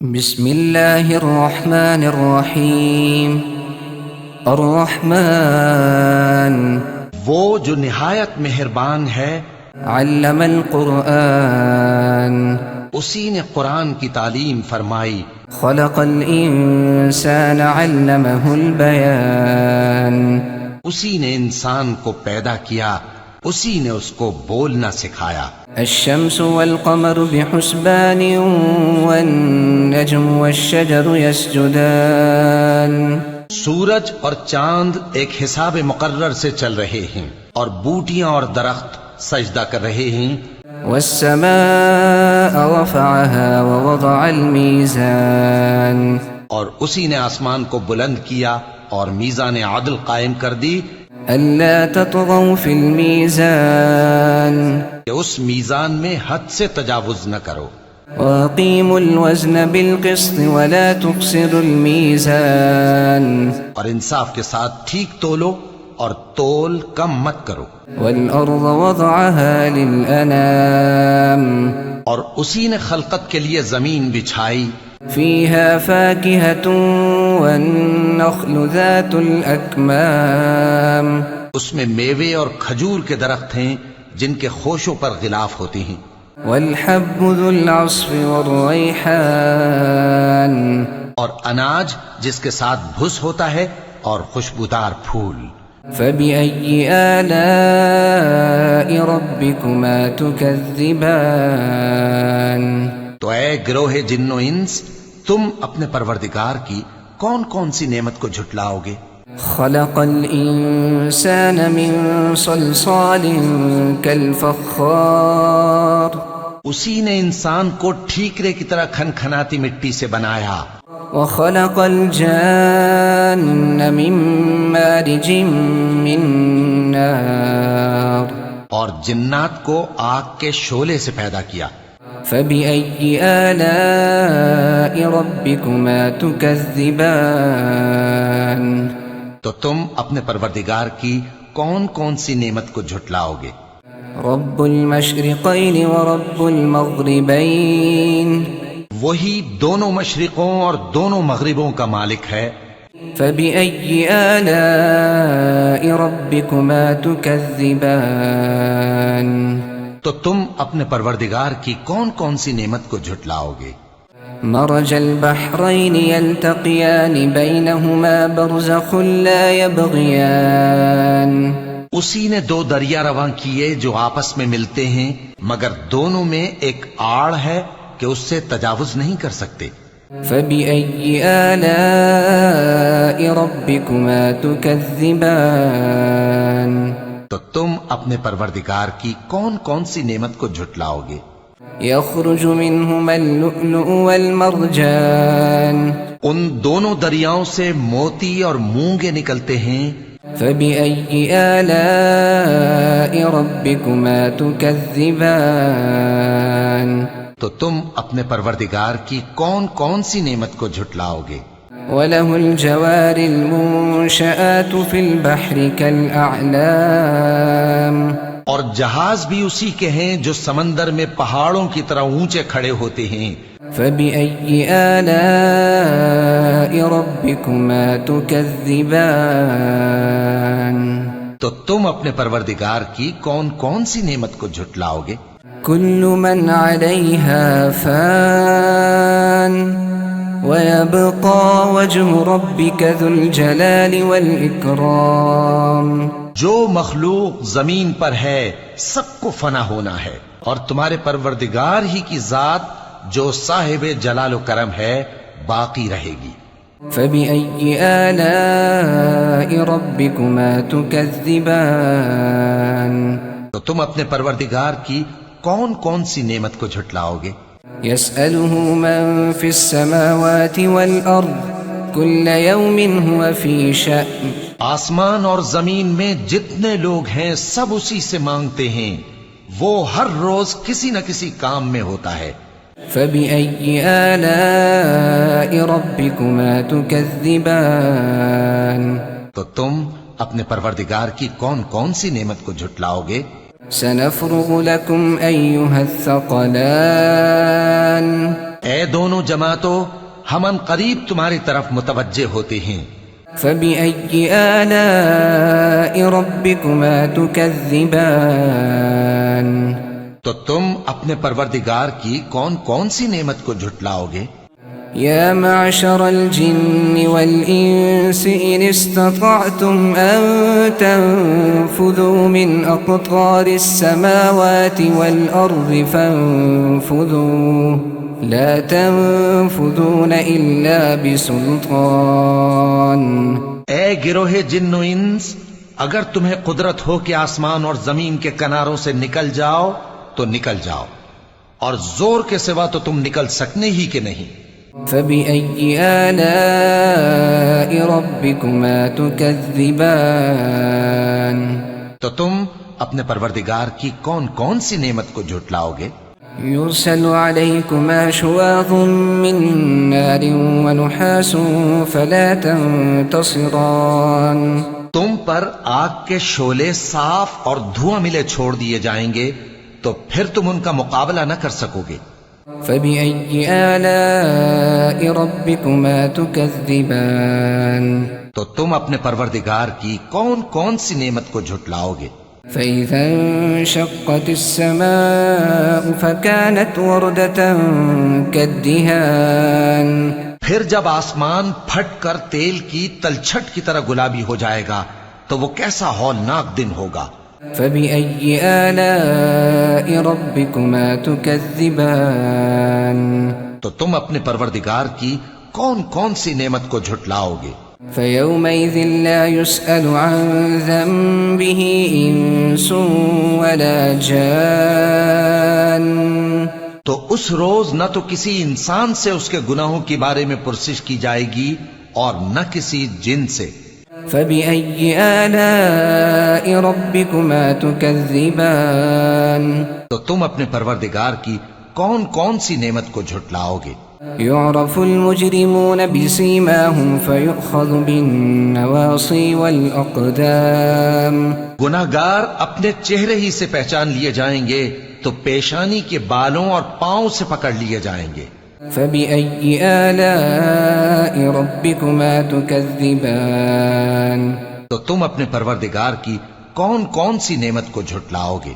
بسم اللہ الرحمن الرحیم الرحمن وہ جو نہایت مہربان ہے، علم القرآن اسی نے قرآن کی تعلیم فرمائی، خلق الانسان علمہ البیان اسی نے انسان کو پیدا کیا، اسی نے اس کو بولنا سکھایا۔ الشمس والقمر بحسبان والنجم والشجر يسجدان سورج اور چاند ایک حساب مقرر سے چل رہے ہیں، اور بوٹیاں اور درخت سجدہ کر رہے ہیں۔ والسماء رفعها ووضع الميزان اور اسی نے آسمان کو بلند کیا اور میزان عدل قائم کر دی ألا تطغوا في الميزان کہ اس میزان میں حد سے تجاوز نہ کرو، وأقيموا الوزن بالقسط ولا تخسروا الميزان اور انصاف کے ساتھ ٹھیک تولو اور تول کم مت کرو۔ والأرض وضعها للأنام اور اسی نے خلقت کے لیے زمین بچھائی، فيها فاكهة والنخل ذات الأكمام اس میں میوے اور کھجور کے درخت ہیں جن کے خوشوں پر غلاف ہوتے ہیں، والحب ذو العصف والريحان اور اناج جس کے ساتھ بھس ہوتا ہے اور خوشبودار پھول۔ فبأي آلاء ربكما تكذبان تو اے گروہ جن و انس، تم اپنے پروردگار کی کون کون سی نعمت کو جھٹلاؤ گے؟ خلق الإنسان من صلصال كالفخار اسی نے انسان کو ٹھیکرے کی طرح کھنکھناتی مٹی سے بنایا، وخلق الجان من مارج من نار اور جنات کو آگ کے شعلے سے پیدا کیا۔ فبأي آلاء ربكما تكذبان تو تم اپنے پروردگار کی کون کون سی نعمت کو جھٹلاؤ گے؟ رب المشرقين ورب المغربين وہی دونوں مشرقوں اور دونوں مغربوں کا مالک ہے۔ فبأي آلاء ربكما تكذبان تو تم اپنے پروردگار کی کون کون سی نعمت کو جھٹلاؤ گے؟ مرج البحرين يلتقيان بينهما برزخ لا يبغيان اسی نے دو دریا رواں کیے جو آپس میں ملتے ہیں، مگر دونوں میں ایک آڑ ہے کہ اس سے تجاوز نہیں کر سکتے۔ فبأي آلاء ربكما تكذبان تو تم اپنے پروردگار کی کون کون سی نعمت کو جھٹلاؤ گے؟ يخرج منهما اللؤلؤ والمرجان ان دونوں دریاؤں سے موتی اور مونگے نکلتے ہیں۔ فبأي آلاء ربكما تكذبان تو تم اپنے پروردگار کی کون کون سی نعمت کو جھٹلاؤ گے؟ وله الجوار المنشآت في البحر كالأعلام اور جہاز بھی اسی کے ہیں جو سمندر میں پہاڑوں کی طرح اونچے کھڑے ہوتے ہیں۔ فبأي آلاء ربكما تكذبان تو تم اپنے پروردگار کی کون کون سی نعمت کو جھٹلاؤ گے؟ كل من عليها فان ويبقى وجه ربك ذو الجلال والإكرام جو مخلوق زمین پر ہے سب کو فنا ہونا ہے، اور تمہارے پروردگار ہی کی ذات جو صاحب جلال و کرم ہے باقی رہے گی۔ فبأي آلاء ربكما تكذبان تو تم اپنے پروردگار کی کون کون سی نعمت کو جھٹلاؤ گے؟ يسأله من في السماوات والأرض كل يوم هو في شأن آسمان اور زمین میں جتنے لوگ ہیں سب اسی سے مانگتے ہیں، وہ ہر روز کسی نہ کسی کام میں ہوتا ہے۔ فبأي آلاء ربكما تكذبان تو تم اپنے پروردگار کی کون کون سی نعمت کو جھٹلاؤ گے؟ سنفرغ لكم أيها الثقلان اے دونوں جماعتوں، ہم ان قریب تمہاری طرف متوجہ ہوتے ہیں۔ فبأي آلاء ربكما تكذبان؟ تو تم اپنے پروردگار کی کون کون سی نعمت کو جھٹلاؤ گے؟ يا معشر الجن والإنس إن استطعتم أن تنفذوا من أقطار السماوات والأرض فانفذوا لا تنفذون إلا بسلطان۔ اے گروہ جن و انس، اگر تمہیں قدرت ہو کہ آسمان اور زمین کے کناروں سے نکل جاؤ تو نکل جاؤ، اور زور کے سوا تو تم نکل سکنے ہی کہ نہیں۔ فبأي آلاء ربكما تكذبان؟ تو تم اپنے پروردگار کی کون کون سی نعمت کو جھٹلاؤ گے؟ يرسل عليكما شواظ من نار ونحاس فلا تنتصران؟ تم پر آگ کے شعلے صاف اور دھواں ملے چھوڑ دیے جائیں گے تو پھر تم ان کا مقابلہ نہ کر سکو گے۔ فبأي آلاء ربكما تكذبان؟ تو تم اپنے پروردگار کی کون کون سی نعمت کو جھٹلاؤ گے؟ فإذا انشقت السماء فكانت وردة كالدهان؟ پھر جب آسمان پھٹ کر تیل کی تلچھٹ کی طرح گلابی ہو جائے گا تو وہ کیسا ہولناک دن ہوگا۔ فبأي آلاء ربكما تكذبان؟ تو تم اپنے پروردگار کی کون کون سی نعمت کو جھٹلاؤ گے؟ فيومئذ لا يسأل عن ذنبه إنس ولا جان؟ تو اس روز نہ تو کسی انسان سے اس کے گناہوں کے بارے میں پرسش کی جائے گی اور نہ کسی جن سے۔ فبأي آلاء ربكما تكذبان؟ تو تم اپنے پروردگار کی کون کون سی نعمت کو جھٹلاؤ گے؟ يعرف المجرمون بسيماهم فيؤخذ بالنواصي والأقدام؟ گناہگار اپنے چہرے ہی سے پہچان لیے جائیں گے تو پیشانی کے بالوں اور پاؤں سے پکڑ لیے جائیں گے۔ فبأي آلاء ربكما تكذبان؟ تو تم اپنے پروردگار کی کون کون سی نعمت کو جھٹلاؤ گے؟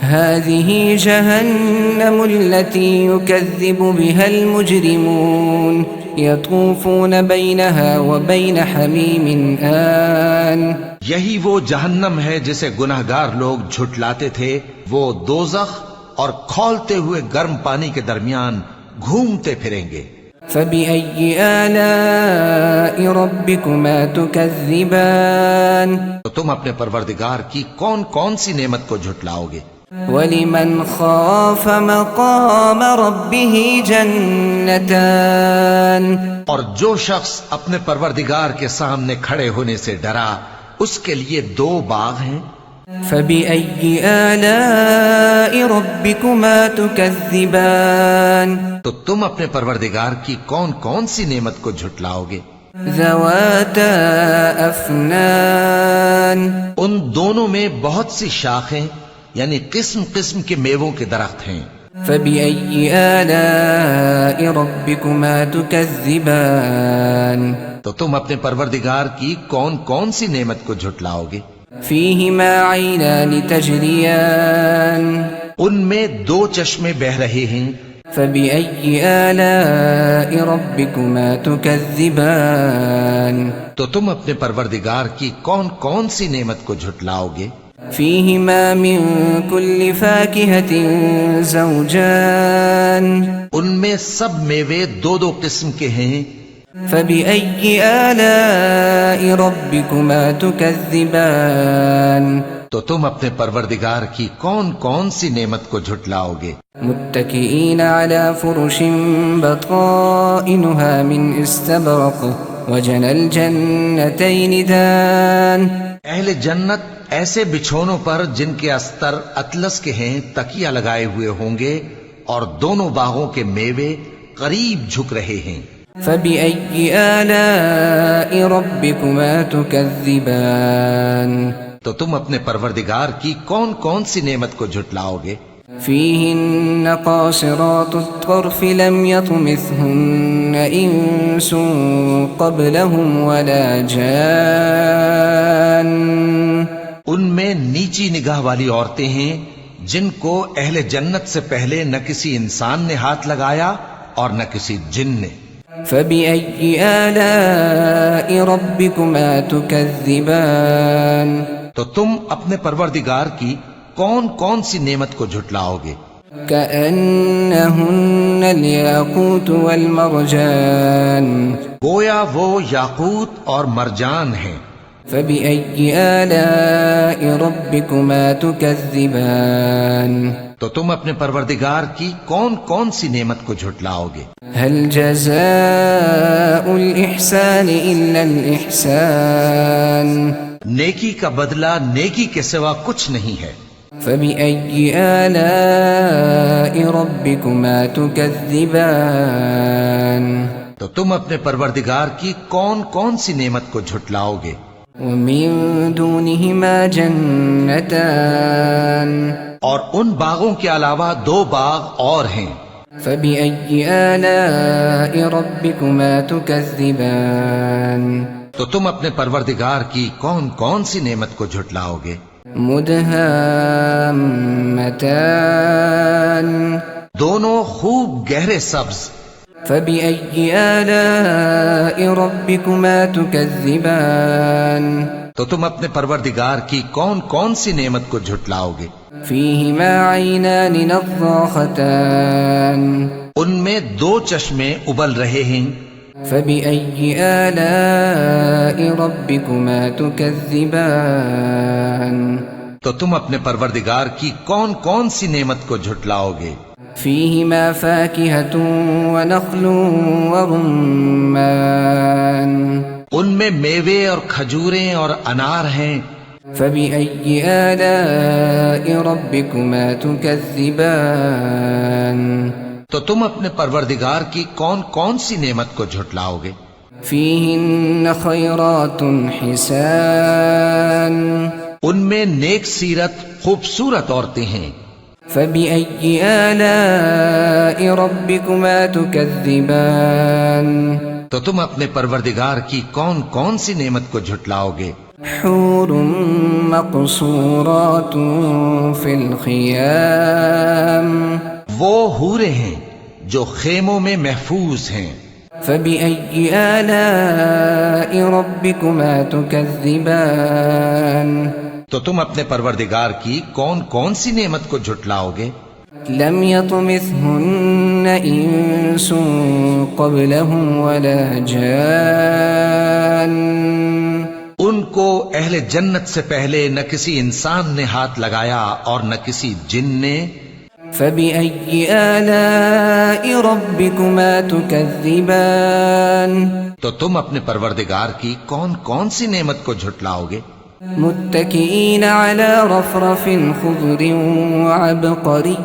هذه جهنم التي يكذب بها المجرمون يطوفون بينها وبين حميم آن؟ یہی وہ جہنم ہے جسے گناہگار لوگ جھٹلاتے تھے، وہ دوزخ اور کھولتے ہوئے گرم پانی کے درمیان گھومتے پھریں گے۔ فبأي آلاء ربكما تكذبان؟ تو تم اپنے پروردگار کی کون کون سی نعمت کو جھٹلاؤ گے؟ وَلِمَنْ خَافَ مَقَامَ رَبِّهِ جَنَّتَانِ؟ اور جو شخص اپنے پروردگار کے سامنے کھڑے ہونے سے ڈرا اس کے لیے دو باغ ہیں۔ فبأي آلاء ربكما تكذبان؟ تو تم اپنے پروردگار کی کون کون سی نعمت کو جھٹلاؤ گے؟ ذواتا افنان؟ ان دونوں میں بہت سی شاخیں یعنی قسم قسم کے میووں کے درخت ہیں۔ فبأي آلاء ربكما تكذبان؟ تو تم اپنے پروردگار کی کون کون سی نعمت کو جھٹلاؤ گے؟ فيهما عينان تجريان؟ ان میں دو چشمے بہ رہے ہیں۔ فبأي آلاء ربكما تكذبان؟ تو تم اپنے پروردگار کی کون کون سی نعمت کو جھٹلاؤ گے؟ فيهما من كل فاكهة زوجان؟ ان میں سب میوے دو دو قسم کے ہیں۔ فبأي آلاء ربكما تكذبان؟ تو تم اپنے پروردگار کی کون کون سی نعمت کو جھٹلاؤ گے؟ متكئين على فرش بطائنها من استبرق وجنى الجنتين دان؟ اہل جنت ایسے بچھونوں پر جن کے استر اطلس کے ہیں تکیہ لگائے ہوئے ہوں گے اور دونوں باغوں کے میوے قریب جھک رہے ہیں۔ فبأي آلاء ربكما تكذبان؟ تو تم اپنے پروردگار کی کون کون سی نعمت کو جھٹلاؤ گے؟ فيهن قاصرات الطرف لم يطمثهن إنس قبلهم ولا جان. ان میں نیچی نگاہ والی عورتیں ہیں جن کو اہل جنت سے پہلے نہ کسی انسان نے ہاتھ لگایا اور نہ کسی جن نے. فبأي آلاء ربكما تكذبان. تو تم اپنے پروردگار کی کون کون سی نعمت کو جھٹلاؤ گے؟ كأنهن الياقوت والمرجان. گویا وہ یاقوت اور مرجان ہیں. فبأي آلاء ربكما تكذبان. تو تم اپنے پروردگار کی کون کون سی نعمت کو جھٹلاؤ گے؟ هل جزاء الإحسان إلا الإحسان. نیکی کا بدلہ نیکی کے سوا کچھ نہیں ہے. فبأي آلاء ربكما تكذبان. تو تم اپنے پروردگار کی کون کون سی نعمت کو جھٹلاؤ گے؟ ومن دونهما جنتان. اور ان باغوں کے علاوہ 2 باغ اور ہیں. فبأي آلاء ربكما تكذبان. تو تم اپنے پروردگار کی کون کون سی نعمت کو جھٹلاؤ گے؟ مدهامتان. دونوں خوب گہرے سبز. فبأي آلاء ربكما تكذبان. تو تم اپنے پروردگار کی کون کون سی نعمت کو جھٹلاؤ گے؟ فيهما عينان نضاختان. ان میں 2 چشمے ابل رہے ہیں. فبأي آلاء ربكما تكذبان. تو تم اپنے پروردگار کی کون کون سی نعمت کو جھٹلاؤ گے؟ فيهما فاكهة ونخل ورمان. ان میں میوے اور کھجوریں اور انار ہیں. فبأي آلاء ربكما تكذبان. تو تم اپنے پروردگار کی کون کون سی نعمت کو جھٹلاؤ گے؟ فيهن خيرات حسان. ان میں نیک سیرت خوبصورت عورتیں ہیں. فبأي آلاء ربكما تكذبان. تو تم اپنے پروردگار کی کون کون سی نعمت کو جھٹلاؤ گے؟ حور مقصورات في الخيام. وہ حوریں ہیں جو خیموں میں محفوظ ہیں. فبأي آلاء ربكما تكذبان. تو تم اپنے پروردگار کی کون کون سی نعمت کو جھٹلاؤ گے؟ لم يطمثهن إنس قبلهم ولا جان. ان کو اہل جنت سے پہلے نہ کسی انسان نے ہاتھ لگایا اور نہ کسی جن نے. فبأي آلاء ربكما تكذبان. تو تم اپنے پروردگار کی کون کون سی نعمت کو جھٹلاؤ گے؟ متكئين على رفرف خضر وعبقري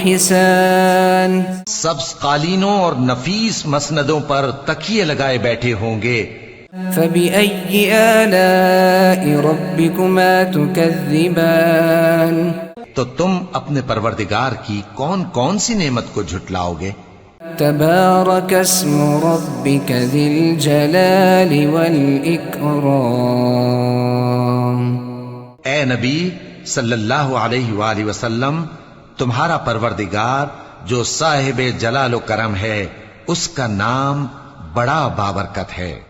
حسان. سبز قالینوں اور نفیس مسندوں پر تکیے لگائے بیٹھے ہوں گے. فبأي آلاء ربكما تكذبان. تو تم اپنے پروردگار کی کون کون سی نعمت کو جھٹلاؤ گے؟ تبارك اسم ربك ذي الجلال والإكرام. اے نبی صلی اللہ علیہ وآلہ وسلم، تمہارا پروردگار جو صاحب جلال و کرم ہے، اس کا نام بڑا بابرکت ہے.